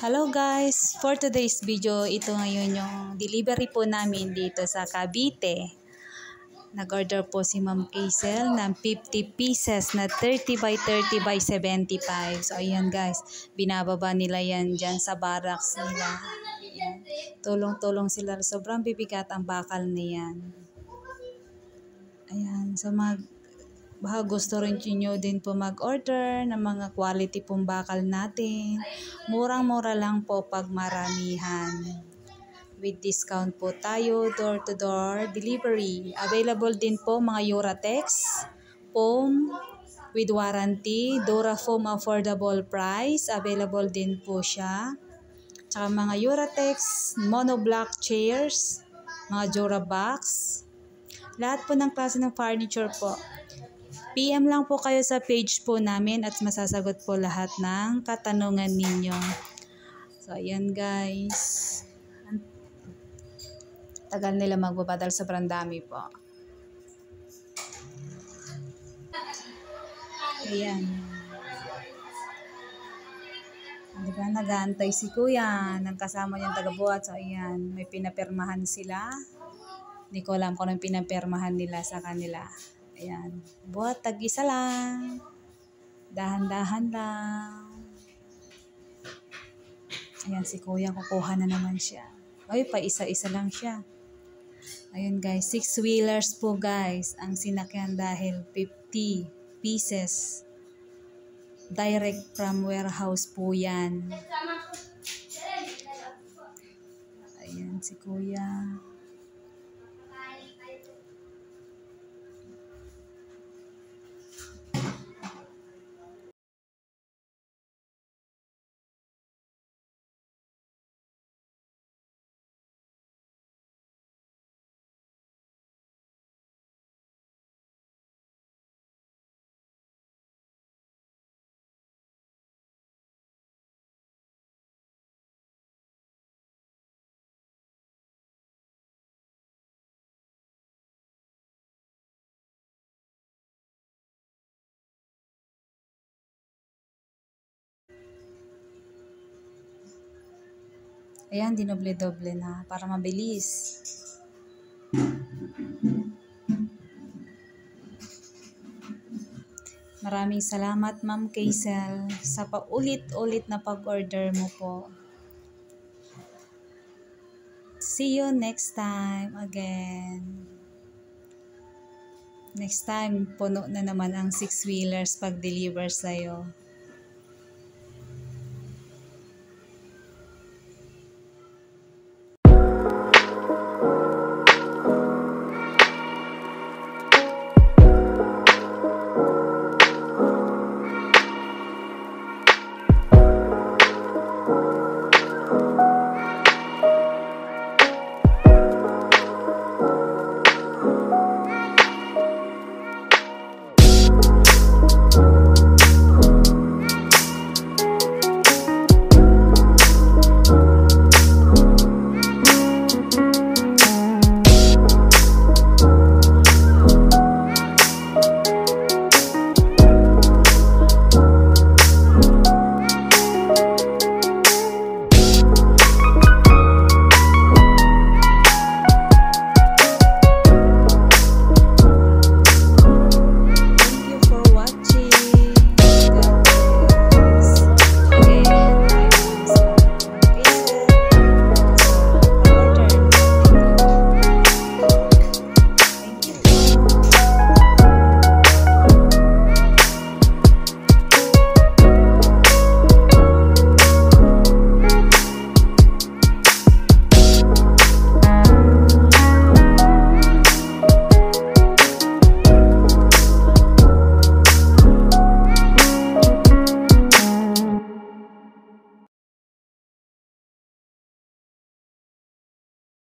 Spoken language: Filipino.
Hello guys! For today's video, ito ngayon yung delivery po namin dito sa Cavite. Nag-order po si Ma'am Hazel ng 50 pieces na 30 by 30 by 75. So ayan guys, binababa nila yan dyan sa barracks nila. Tulong-tulong sila. Sobrang bibigat ang bakal niyan. Ayan, so baka gusto rin nyo din po mag-order ng mga quality pong bakal natin. Murang-mura lang po pag maramihan. With discount po tayo, door-to-door delivery. Available din po mga Uratex, foam with warranty, Durafoam affordable price. Available din po siya. Tsaka mga Uratex, monoblock chairs, mga Durabox. Lahat po ng klase ng furniture po. PM lang po kayo sa page po namin at masasagot po lahat ng katanungan ninyo. So, ayan guys. Tagal nila magbabadal, sobrang dami po. Ayan. Diba, nag-aantay si Kuya ng kasama niyang taga-buhat. So, ayan, may pinapirmahan sila. Hindi ko alam kung anong pinapirmahan nila sa kanila. Ayan. Buhat, tag-isa lang. Dahan-dahan lang. Ayan, si Kuya, kukuha na naman siya. Ay, pa isa-isa lang siya. Ayun guys, 6-wheelers po guys ang sinakyan dahil 50 pieces. Direct from warehouse po yan. Ayan si Kuya. Ayan, dinoble-doble na para mabilis. Maraming salamat Ma'am Hazel sa paulit-ulit na pag-order mo po. See you next time again. Next time, puno na naman ang 6-wheelers pag-deliver sa'yo.